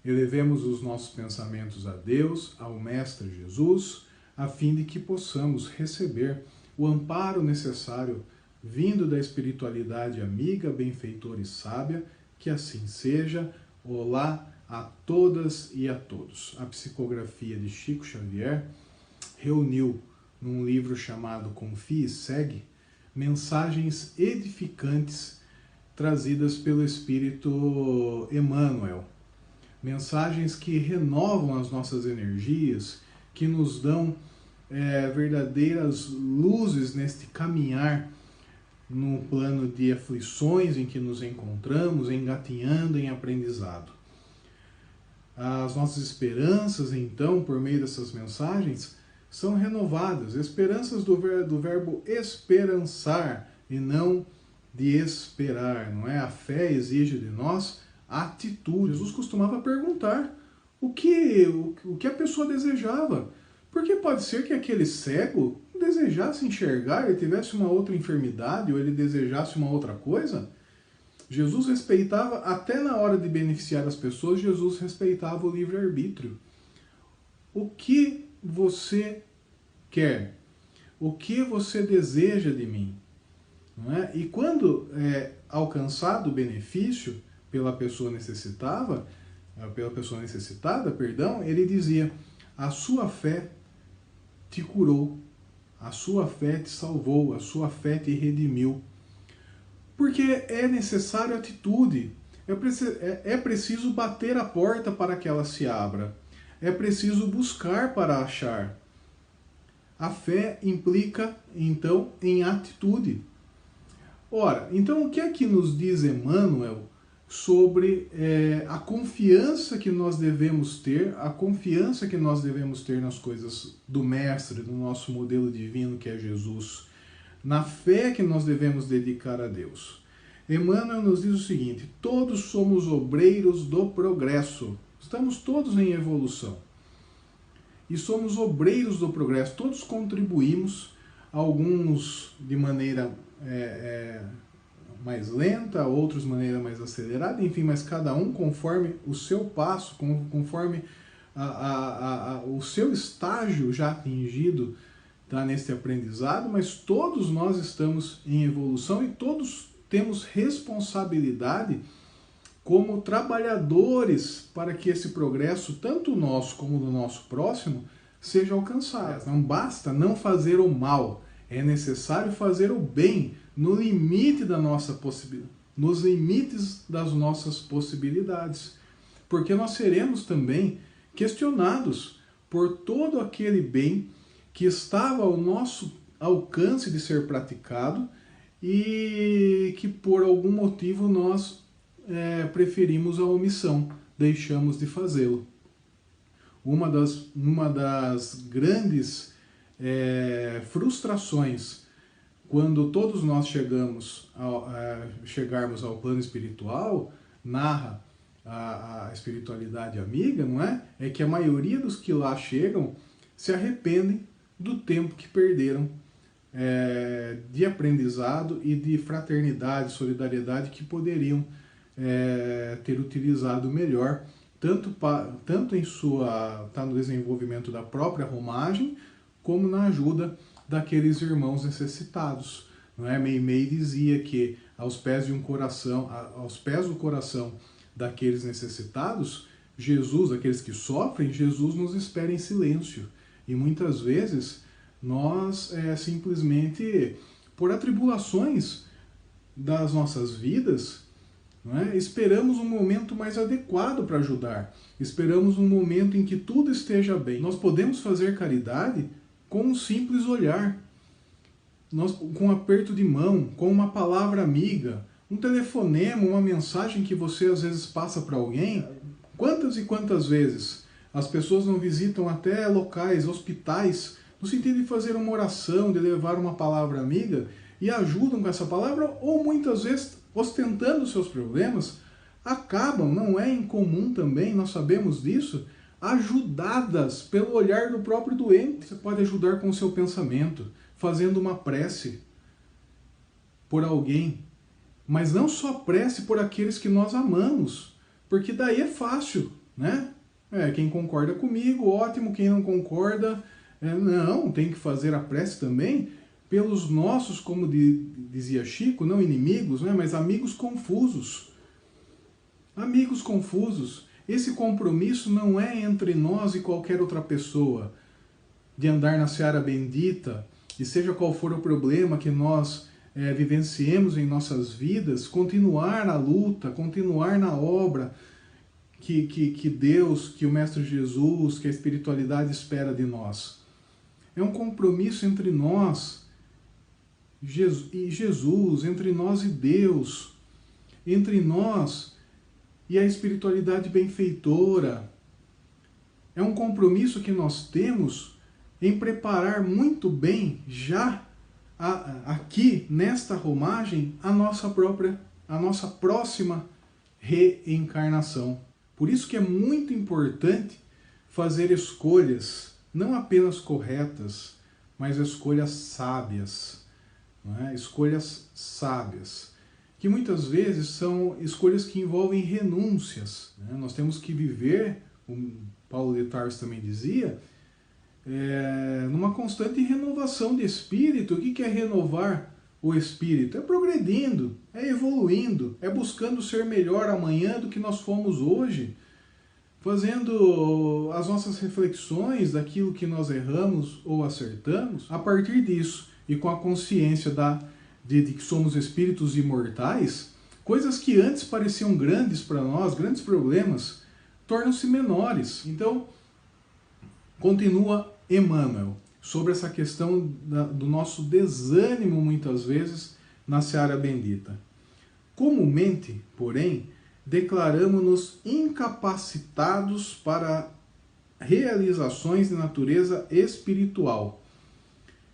Elevemos os nossos pensamentos a Deus, ao Mestre Jesus, a fim de que possamos receber o amparo necessário vindo da espiritualidade amiga, benfeitora e sábia, que assim seja. Olá a todas e a todos. A psicografia de Chico Xavier reuniu num livro chamado Confie e Segue mensagens edificantes trazidas pelo Espírito Emmanuel. Mensagens que renovam as nossas energias, que nos dão verdadeiras luzes neste caminhar no plano de aflições em que nos encontramos, engatinhando em aprendizado. As nossas esperanças, então, por meio dessas mensagens, são renovadas. Esperanças do verbo esperançar e não de esperar, não é? A fé exige de nós atitude. Jesus costumava perguntar o que a pessoa desejava. Porque pode ser que aquele cego desejasse enxergar, ele tivesse uma outra enfermidade, ou ele desejasse uma outra coisa. Jesus respeitava, até na hora de beneficiar as pessoas, Jesus respeitava o livre-arbítrio. O que você quer? O que você deseja de mim? Não é? E quando alcançado o benefício pela pessoa necessitada, ele dizia: a sua fé te curou, a sua fé te salvou, a sua fé te redimiu. Porque é necessário atitude, é preciso bater a porta para que ela se abra, é preciso buscar para achar. A fé implica, então, em atitude. Ora, então o que é que nos diz Emmanuel sobre a confiança que nós devemos ter, a confiança que nós devemos ter nas coisas do Mestre, do nosso modelo divino que é Jesus, na fé que nós devemos dedicar a Deus? Emmanuel nos diz o seguinte: todos somos obreiros do progresso, estamos todos em evolução e somos obreiros do progresso, todos contribuímos, alguns de maneira mais lenta, outros de maneira mais acelerada, enfim, mas cada um conforme o seu passo, conforme o seu estágio já atingido neste aprendizado, mas todos nós estamos em evolução e todos temos responsabilidade como trabalhadores para que esse progresso, tanto nosso como do nosso próximo, seja alcançado. Não basta não fazer o mal, é necessário fazer o bem no limite da nossa possibilidade, nos limites das nossas possibilidades, porque nós seremos também questionados por todo aquele bem que estava ao nosso alcance de ser praticado e que por algum motivo nós preferimos a omissão, deixamos de fazê-lo. Uma das grandes frustrações quando todos nós chegarmos ao plano espiritual, narra a espiritualidade amiga, não é? É que a maioria dos que lá chegam se arrependem do tempo que perderam de aprendizado e de fraternidade, solidariedade que poderiam ter utilizado melhor, tanto em no desenvolvimento da própria romagem, como na ajuda daqueles irmãos necessitados. Não é? Meimei dizia que aos pés do coração daqueles necessitados, Jesus, aqueles que sofrem, Jesus nos espera em silêncio. E muitas vezes nós simplesmente, por atribulações das nossas vidas, não é? Esperamos um momento mais adequado para ajudar. Esperamos um momento em que tudo esteja bem. Nós podemos fazer caridade com um simples olhar, com um aperto de mão, com uma palavra amiga, um telefonema, uma mensagem que você às vezes passa para alguém. Quantas e quantas vezes as pessoas não visitam até locais, hospitais, no sentido de fazer uma oração, de levar uma palavra amiga, e ajudam com essa palavra, ou muitas vezes, ostentando seus problemas, acabam, não é incomum também, nós sabemos disso, ajudadas pelo olhar do próprio doente. Você pode ajudar com o seu pensamento, fazendo uma prece por alguém, mas não só prece por aqueles que nós amamos, porque daí é fácil. né? Quem concorda comigo, ótimo, quem não concorda, não, tem que fazer a prece também pelos nossos, como dizia Chico, não inimigos, né, mas amigos confusos. Amigos confusos. Esse compromisso não é entre nós e qualquer outra pessoa, de andar na seara bendita, e seja qual for o problema que nós vivenciemos em nossas vidas, continuar na luta, continuar na obra que Deus, que o Mestre Jesus, que a espiritualidade espera de nós. É um compromisso entre nós e Jesus, entre nós e Deus, entre nós e a espiritualidade benfeitora. É um compromisso que nós temos em preparar muito bem, já aqui nesta romagem, a nossa próxima reencarnação. Por isso que é muito importante fazer escolhas, não apenas corretas, mas escolhas sábias. Não é? Escolhas sábias, que muitas vezes são escolhas que envolvem renúncias. Né? Nós temos que viver, como Paulo de Tarso também dizia, numa constante renovação de espírito. O que é renovar o espírito? É progredindo, é evoluindo, é buscando ser melhor amanhã do que nós fomos hoje, fazendo as nossas reflexões daquilo que nós erramos ou acertamos a partir disso, e com a consciência de que somos espíritos imortais. Coisas que antes pareciam grandes para nós, grandes problemas, tornam-se menores. Então, continua Emmanuel sobre essa questão do nosso desânimo, muitas vezes, na seara bendita. Comumente, porém, declaramo-nos incapacitados para realizações de natureza espiritual,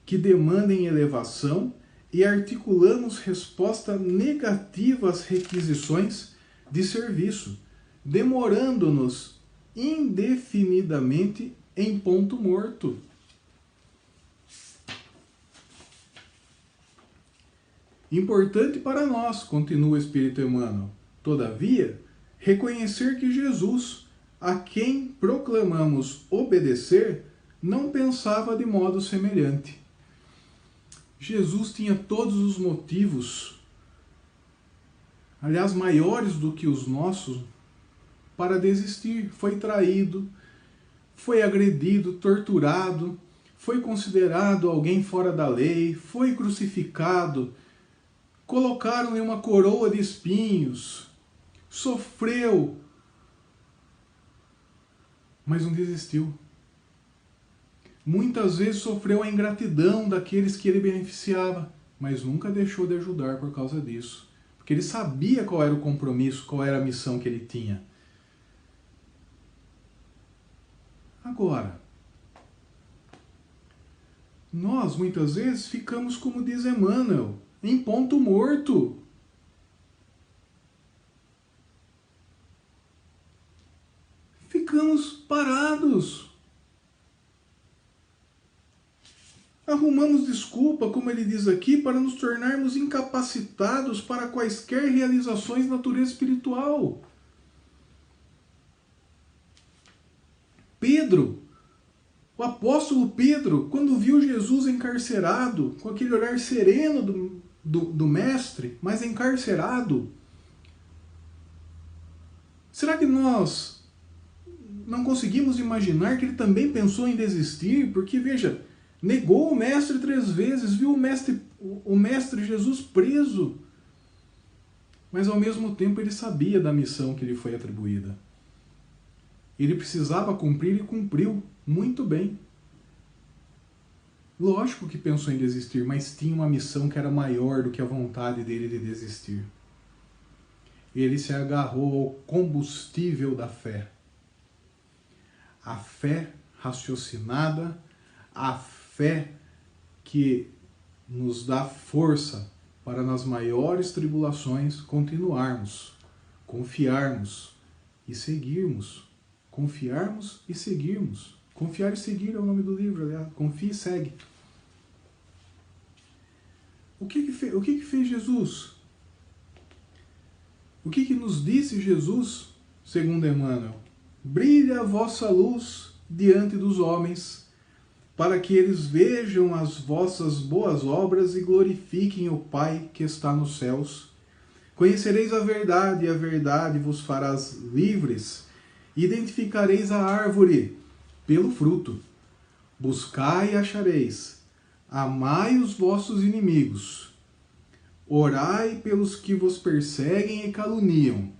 que demandem elevação, e articulamos resposta negativa às requisições de serviço, demorando-nos indefinidamente em ponto morto. Importante para nós, continua o Espírito Emmanuel, todavia, reconhecer que Jesus, a quem proclamamos obedecer, não pensava de modo semelhante. Jesus tinha todos os motivos, aliás, maiores do que os nossos, para desistir. Foi traído, foi agredido, torturado, foi considerado alguém fora da lei, foi crucificado, colocaram-lhe uma coroa de espinhos, sofreu, mas não desistiu. Muitas vezes sofreu a ingratidão daqueles que ele beneficiava, mas nunca deixou de ajudar por causa disso. Porque ele sabia qual era o compromisso, qual era a missão que ele tinha. Agora, nós muitas vezes ficamos, como diz Emmanuel, em ponto morto. Ficamos parados. Arrumamos desculpa, como ele diz aqui, para nos tornarmos incapacitados para quaisquer realizações de natureza espiritual. Pedro, o apóstolo Pedro, quando viu Jesus encarcerado, com aquele olhar sereno do mestre, mas encarcerado, será que nós não conseguimos imaginar que ele também pensou em desistir? Porque, veja, negou o mestre 3 vezes, viu o mestre Jesus preso, mas ao mesmo tempo ele sabia da missão que lhe foi atribuída. Ele precisava cumprir e cumpriu muito bem. Lógico que pensou em desistir, mas tinha uma missão que era maior do que a vontade dele de desistir. Ele se agarrou ao combustível da fé. A fé raciocinada, a fé que nos dá força para nas maiores tribulações continuarmos, confiarmos e seguirmos. Confiarmos e seguirmos. Confiar e seguir é o nome do livro, aliás. Confia e segue. O que fez Jesus? O que nos disse Jesus, segundo Emmanuel? brilha a vossa luz diante dos homens, para que eles vejam as vossas boas obras e glorifiquem o Pai que está nos céus. Conhecereis a verdade, e a verdade vos farás livres. Identificareis a árvore pelo fruto. Buscai e achareis. Amai os vossos inimigos. Orai pelos que vos perseguem e caluniam.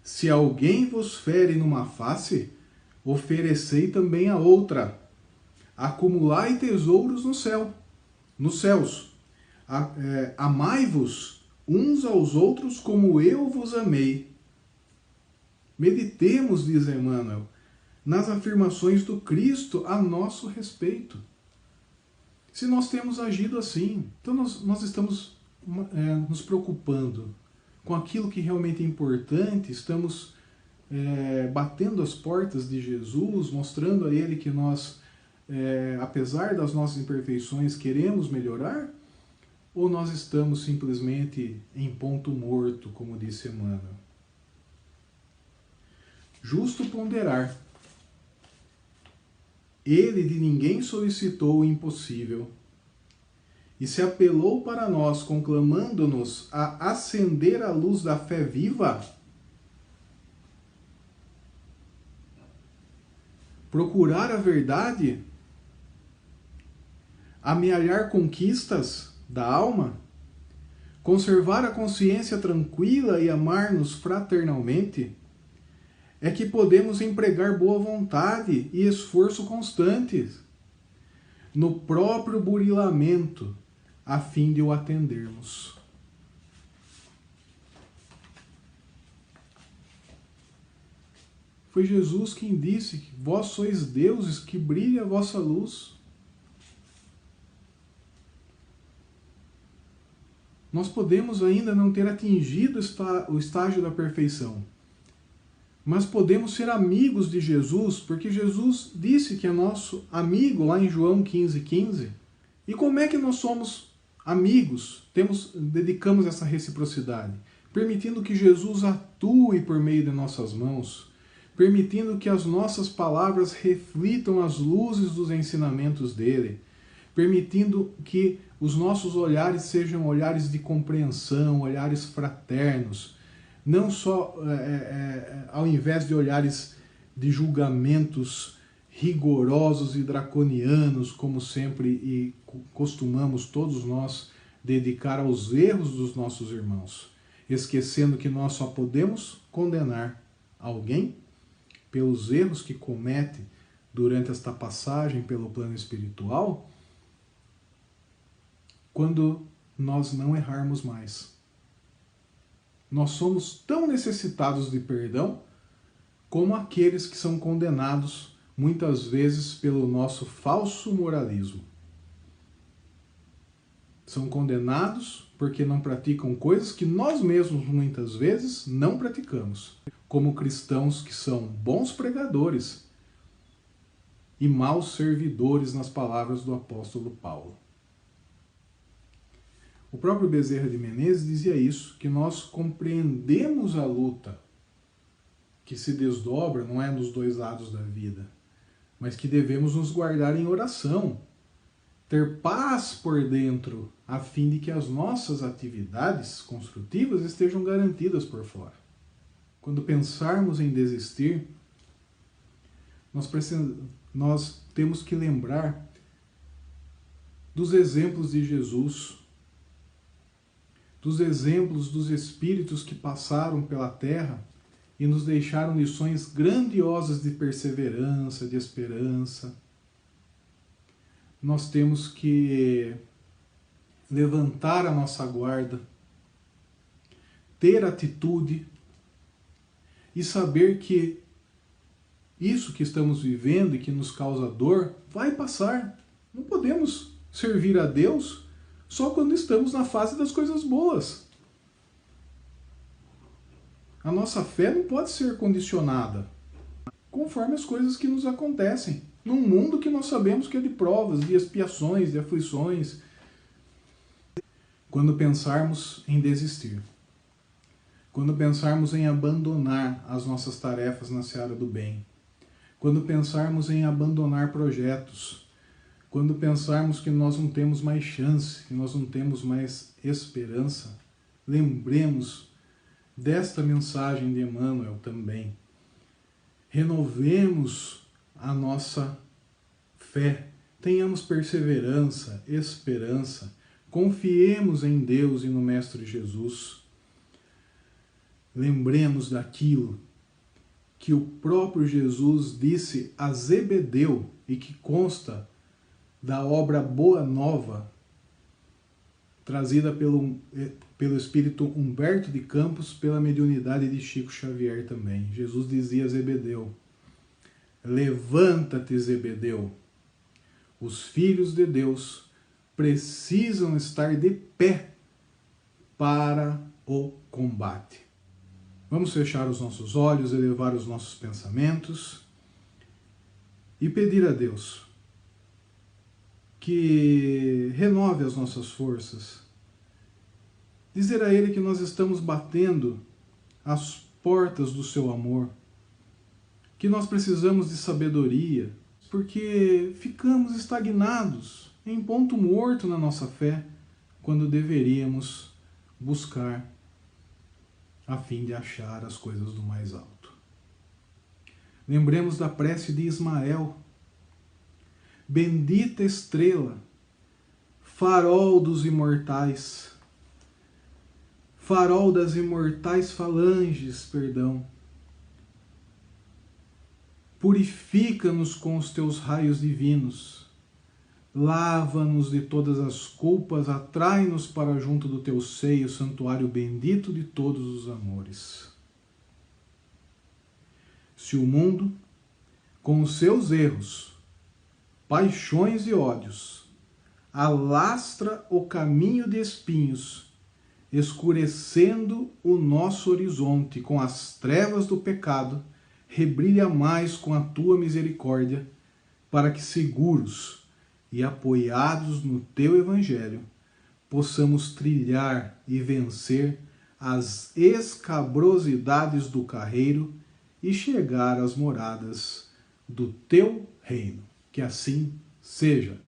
Se alguém vos fere numa face, oferecei também a outra. Acumulai tesouros nos céus. Amai-vos uns aos outros como eu vos amei. Meditemos, diz Emmanuel, nas afirmações do Cristo a nosso respeito. Se nós temos agido assim, então nós estamos nos preocupando com aquilo que realmente é importante, estamos batendo as portas de Jesus, mostrando a Ele que nós, apesar das nossas imperfeições, queremos melhorar? Ou nós estamos simplesmente em ponto morto, como disse Emmanuel? Justo ponderar. Ele de ninguém solicitou o impossível, e se apelou para nós, conclamando-nos a acender a luz da fé viva. Procurar a verdade, amealhar conquistas da alma, conservar a consciência tranquila e amar-nos fraternalmente, é que podemos empregar boa vontade e esforço constantes no próprio burilamento, a fim de o atendermos. Foi Jesus quem disse que vós sois deuses, que brilha a vossa luz. Nós podemos ainda não ter atingido o estágio da perfeição, mas podemos ser amigos de Jesus, porque Jesus disse que é nosso amigo lá em João 15,15. E como é que nós somos amigos? Dedicamos essa reciprocidade, permitindo que Jesus atue por meio de nossas mãos, permitindo que as nossas palavras reflitam as luzes dos ensinamentos dele, permitindo que os nossos olhares sejam olhares de compreensão, olhares fraternos, não só ao invés de olhares de julgamentos rigorosos e draconianos, como sempre e costumamos todos nós dedicar aos erros dos nossos irmãos, esquecendo que nós só podemos condenar alguém pelos erros que comete durante esta passagem pelo plano espiritual, quando nós não errarmos mais. Nós somos tão necessitados de perdão como aqueles que são condenados muitas vezes pelo nosso falso moralismo. São condenados porque não praticam coisas que nós mesmos muitas vezes não praticamos, como cristãos que são bons pregadores e maus servidores, nas palavras do apóstolo Paulo. O próprio Bezerra de Menezes dizia isso, que nós compreendemos a luta que se desdobra, não é nos dois lados da vida, mas que devemos nos guardar em oração, ter paz por dentro, a fim de que as nossas atividades construtivas estejam garantidas por fora. Quando pensarmos em desistir, nós temos que lembrar dos exemplos de Jesus, dos exemplos dos espíritos que passaram pela terra e nos deixaram lições grandiosas de perseverança, de esperança. Nós temos que levantar a nossa guarda, ter atitude e saber que isso que estamos vivendo e que nos causa dor vai passar. Não podemos servir a Deus só quando estamos na fase das coisas boas. A nossa fé não pode ser condicionada conforme as coisas que nos acontecem, num mundo que nós sabemos que é de provas, de expiações, de aflições. Quando pensarmos em desistir, quando pensarmos em abandonar as nossas tarefas na seara do bem, quando pensarmos em abandonar projetos, quando pensarmos que nós não temos mais chance, que nós não temos mais esperança, lembremos desta mensagem de Emmanuel também. Renovemos a nossa fé, tenhamos perseverança, esperança, confiemos em Deus e no Mestre Jesus. Lembremos daquilo que o próprio Jesus disse a Zebedeu e que consta da obra Boa Nova, trazida pelo Espírito Humberto de Campos, pela mediunidade de Chico Xavier também. Jesus dizia a Zebedeu: levanta-te, Zebedeu. Os filhos de Deus precisam estar de pé para o combate. Vamos fechar os nossos olhos, elevar os nossos pensamentos e pedir a Deus que renove as nossas forças. Dizer a Ele que nós estamos batendo as portas do seu amor, que nós precisamos de sabedoria, porque ficamos estagnados em ponto morto na nossa fé, quando deveríamos buscar a fim de achar as coisas do mais alto. Lembremos da prece de Ismael: bendita estrela, farol dos imortais, farol das imortais falanges, purifica-nos com os teus raios divinos, lava-nos de todas as culpas, atrai-nos para junto do teu seio, santuário bendito de todos os amores. Se o mundo, com os seus erros, paixões e ódios, alastra o caminho de espinhos, escurecendo o nosso horizonte com as trevas do pecado, rebrilha mais com a tua misericórdia, para que seguros e apoiados no teu Evangelho, possamos trilhar e vencer as escabrosidades do carreiro e chegar às moradas do teu reino. Que assim seja.